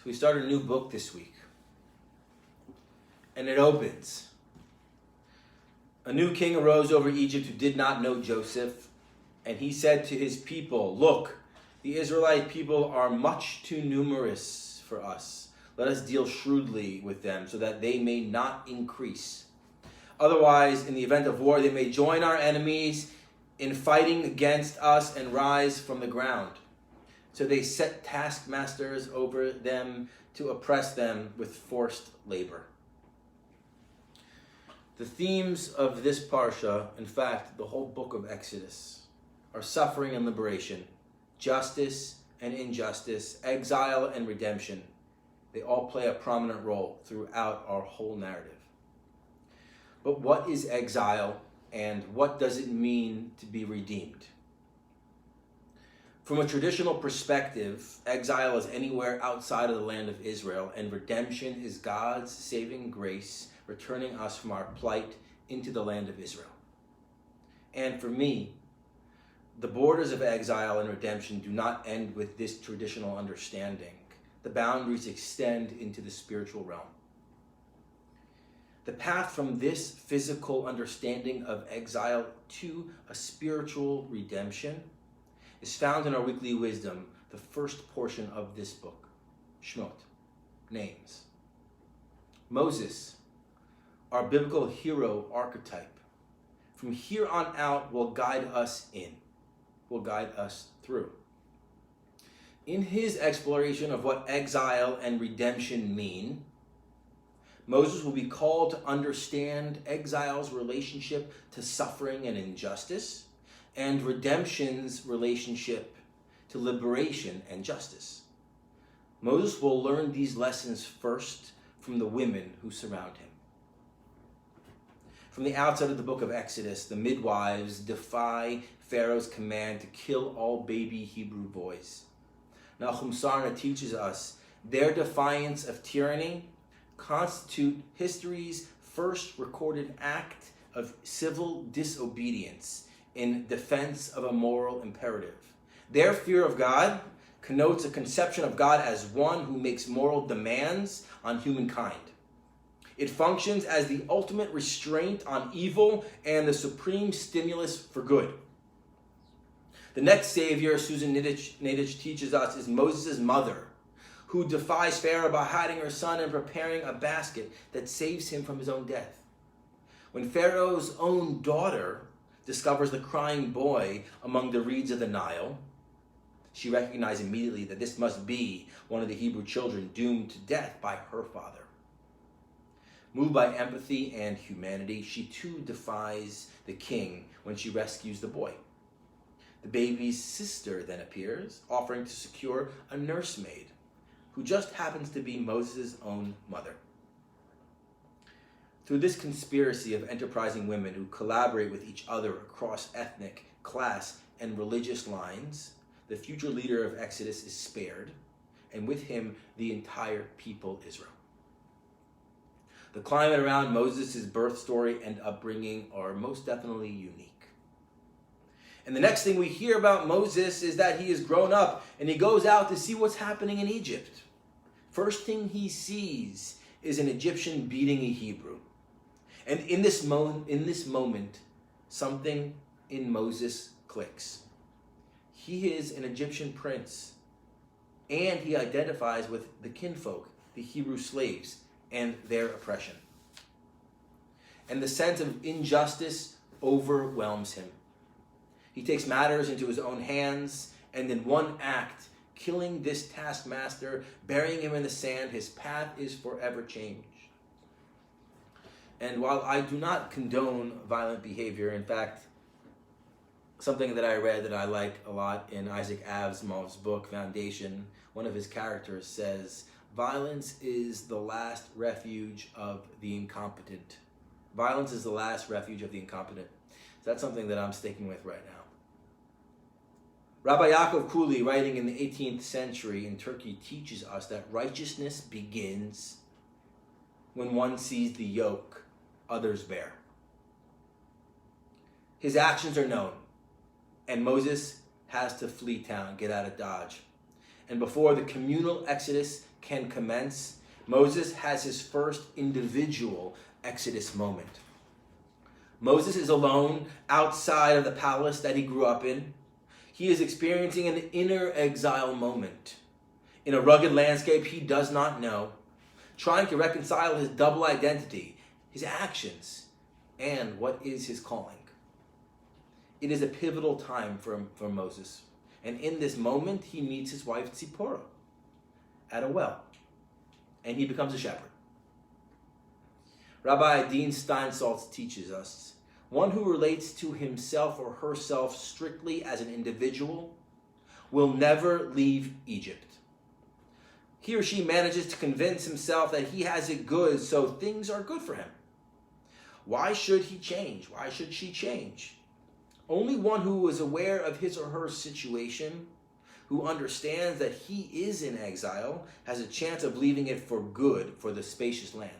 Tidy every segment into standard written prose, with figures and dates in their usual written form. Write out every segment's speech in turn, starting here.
So we start a new book this week. And it opens. A new king arose over Egypt who did not know Joseph. And he said to his people, "Look, the Israelite people are much too numerous for us. Let us deal shrewdly with them so that they may not increase. Otherwise, in the event of war, they may join our enemies in fighting against us and rise from the ground." So they set taskmasters over them to oppress them with forced labor. The themes of this parsha, in fact, the whole book of Exodus, are suffering and liberation, justice and injustice, exile and redemption. They all play a prominent role throughout our whole narrative. But what is exile, and what does it mean to be redeemed? From a traditional perspective, exile is anywhere outside of the land of Israel, and redemption is God's saving grace returning us from our plight into the land of Israel. And for me, the borders of exile and redemption do not end with this traditional understanding. The boundaries extend into the spiritual realm. The path from this physical understanding of exile to a spiritual redemption is found in our weekly wisdom, the first portion of this book, Shmot, names. Moses, our biblical hero archetype, from here on out will guide us through. In his exploration of what exile and redemption mean, Moses will be called to understand exile's relationship to suffering and injustice, and redemption's relationship to liberation and justice. Moses will learn these lessons first from the women who surround him. From the outset of the book of Exodus, the midwives defy Pharaoh's command to kill all baby Hebrew boys. Nahum Sarna teaches us their defiance of tyranny constitute history's first recorded act of civil disobedience in defense of a moral imperative. Their fear of God connotes a conception of God as one who makes moral demands on humankind. It functions as the ultimate restraint on evil and the supreme stimulus for good. The next savior, Susan Nidich teaches us, is Moses' mother, who defies Pharaoh by hiding her son and preparing a basket that saves him from his own death. When Pharaoh's own daughter discovers the crying boy among the reeds of the Nile, she recognizes immediately that this must be one of the Hebrew children doomed to death by her father. Moved by empathy and humanity, she too defies the king when she rescues the boy. The baby's sister then appears, offering to secure a nursemaid, who just happens to be Moses' own mother. Through this conspiracy of enterprising women who collaborate with each other across ethnic, class, and religious lines, the future leader of Exodus is spared, and with him the entire people Israel. The climate around Moses' birth story and upbringing are most definitely unique. And the next thing we hear about Moses is that he has grown up and he goes out to see what's happening in Egypt. First thing he sees is an Egyptian beating a Hebrew. And in this moment, something in Moses clicks. He is an Egyptian prince, and he identifies with the kinfolk, the Hebrew slaves, and their oppression. And the sense of injustice overwhelms him. He takes matters into his own hands, and in one act, killing this taskmaster, burying him in the sand, his path is forever changed. And while I do not condone violent behavior, in fact, something that I read that I like a lot in Isaac Asimov's book, Foundation, one of his characters says, violence is the last refuge of the incompetent. Violence is the last refuge of the incompetent. So that's something that I'm sticking with right now. Rabbi Yaakov Kuli, writing in the 18th century in Turkey, teaches us that righteousness begins when one sees the yoke others bear. His actions are known, and Moses has to flee town, get out of Dodge. And before the communal exodus can commence, Moses has his first individual exodus moment. Moses is alone outside of the palace that he grew up in. He is experiencing an inner exile moment in a rugged landscape he does not know, trying to reconcile his double identity, his actions, and what is his calling. It is a pivotal time for Moses. And in this moment, he meets his wife Tzipporah at a well, and he becomes a shepherd. Rabbi Dean Steinsaltz teaches us, one who relates to himself or herself strictly as an individual will never leave Egypt. He or she manages to convince himself that he has it good, so things are good for him. Why should he change? Why should she change? Only one who is aware of his or her situation, who understands that he is in exile, has a chance of leaving it for good for the spacious land.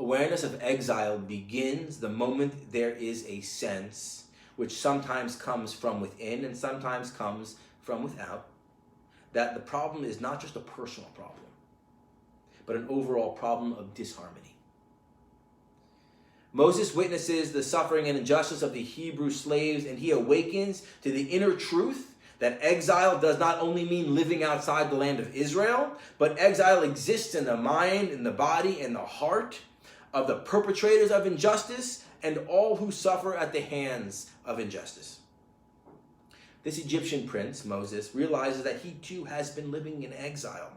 Awareness of exile begins the moment there is a sense, which sometimes comes from within and sometimes comes from without, that the problem is not just a personal problem, but an overall problem of disharmony. Moses witnesses the suffering and injustice of the Hebrew slaves, and he awakens to the inner truth that exile does not only mean living outside the land of Israel, but exile exists in the mind, in the body, and the heart of the perpetrators of injustice and all who suffer at the hands of injustice. This Egyptian prince, Moses, realizes that he too has been living in exile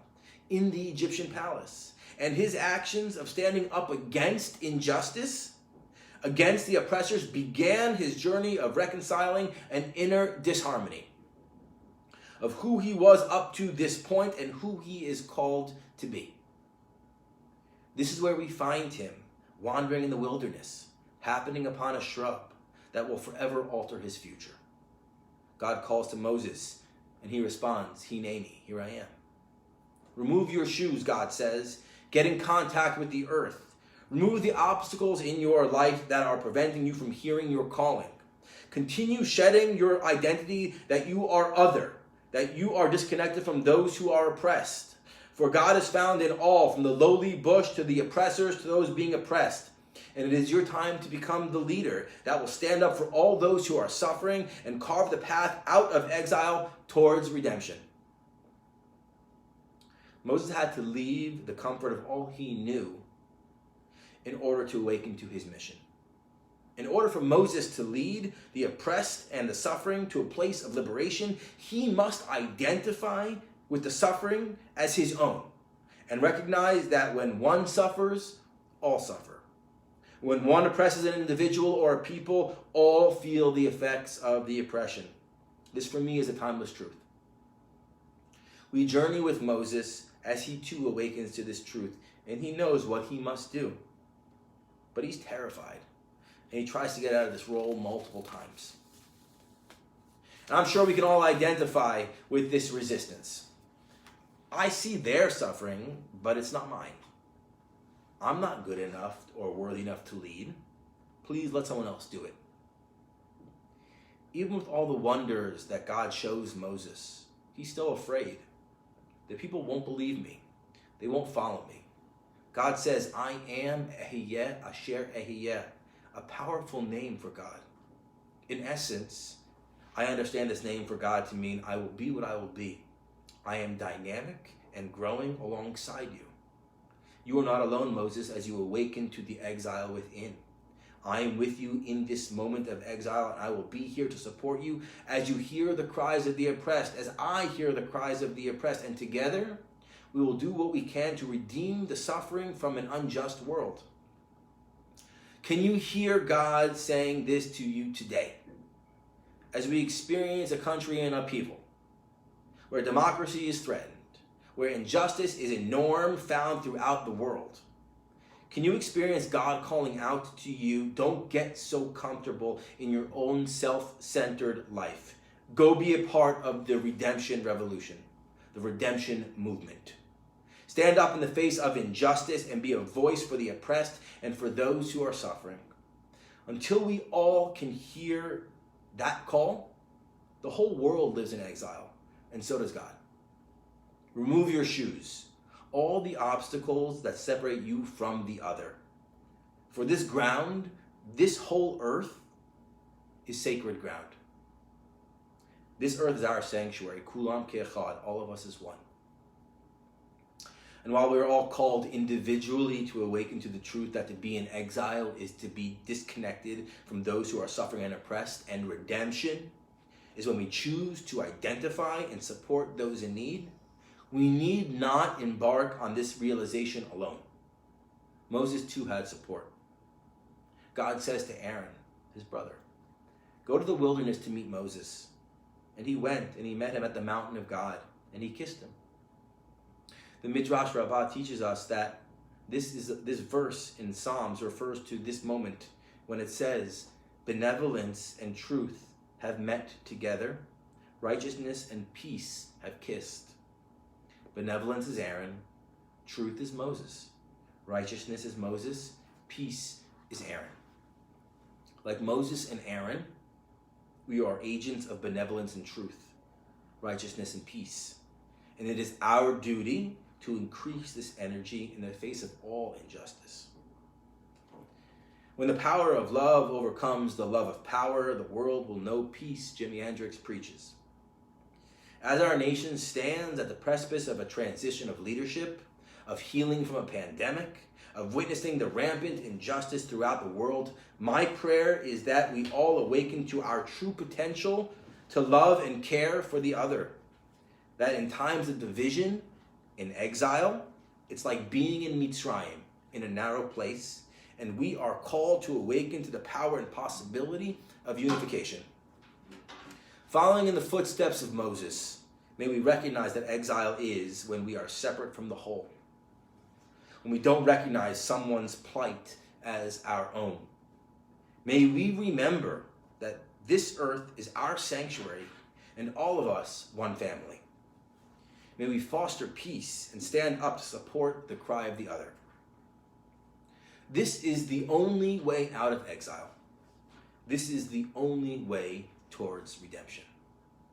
in the Egyptian palace, and his actions of standing up against injustice, against the oppressors, began his journey of reconciling an inner disharmony of who he was up to this point and who he is called to be. This is where we find him, wandering in the wilderness, happening upon a shrub that will forever alter his future. God calls to Moses, and he responds, Hineni, here I am. Remove your shoes, God says. Get in contact with the earth. Remove the obstacles in your life that are preventing you from hearing your calling. Continue shedding your identity that you are other, that you are disconnected from those who are oppressed. For God is found in all, from the lowly bush to the oppressors to those being oppressed. And it is your time to become the leader that will stand up for all those who are suffering and carve the path out of exile towards redemption. Moses had to leave the comfort of all he knew in order to awaken to his mission. In order for Moses to lead the oppressed and the suffering to a place of liberation, he must identify with the suffering as his own and recognize that when one suffers, all suffer. When one oppresses an individual or a people, all feel the effects of the oppression. This for me is a timeless truth. We journey with Moses as he too awakens to this truth, and he knows what he must do. But he's terrified, and he tries to get out of this role multiple times. And I'm sure we can all identify with this resistance. I see their suffering, but it's not mine. I'm not good enough or worthy enough to lead. Please let someone else do it. Even with all the wonders that God shows Moses, he's still afraid. The people won't believe me. They won't follow me. God says, I am Ehyeh Asher Ehyeh, a powerful name for God. In essence, I understand this name for God to mean I will be what I will be. I am dynamic and growing alongside you. You are not alone, Moses, as you awaken to the exile within. I am with you in this moment of exile, and I will be here to support you as you hear the cries of the oppressed, as I hear the cries of the oppressed, and together we will do what we can to redeem the suffering from an unjust world. Can you hear God saying this to you today? As we experience a country in upheaval, where democracy is threatened, where injustice is a norm found throughout the world, can you experience God calling out to you, don't get so comfortable in your own self-centered life. Go be a part of the redemption revolution, the redemption movement. Stand up in the face of injustice and be a voice for the oppressed and for those who are suffering. Until we all can hear that call, the whole world lives in exile, and so does God. Remove your shoes, all the obstacles that separate you from the other. For this ground, this whole earth, is sacred ground. This earth is our sanctuary. Kulam ke'echad, all of us is one. And while we're all called individually to awaken to the truth that to be in exile is to be disconnected from those who are suffering and oppressed, and redemption is when we choose to identify and support those in need, we need not embark on this realization alone. Moses too had support. God says to Aaron, his brother, go to the wilderness to meet Moses. And he went and he met him at the mountain of God and he kissed him. The Midrash Rabbah teaches us that this verse in Psalms refers to this moment when it says, benevolence and truth have met together, righteousness and peace have kissed. Benevolence is Aaron, truth is Moses, righteousness is Moses, peace is Aaron. Like Moses and Aaron, we are agents of benevolence and truth, righteousness and peace. And it is our duty to increase this energy in the face of all injustice. When the power of love overcomes the love of power, the world will know peace, Jimi Hendrix preaches. As our nation stands at the precipice of a transition of leadership, of healing from a pandemic, of witnessing the rampant injustice throughout the world, my prayer is that we all awaken to our true potential to love and care for the other. That in times of division, in exile, it's like being in Mitzrayim, in a narrow place, and we are called to awaken to the power and possibility of unification. Following in the footsteps of Moses, may we recognize that exile is when we are separate from the whole, when we don't recognize someone's plight as our own. May we remember that this earth is our sanctuary and all of us one family. May we foster peace and stand up to support the cry of the other. This is the only way out of exile. This is the only way towards redemption.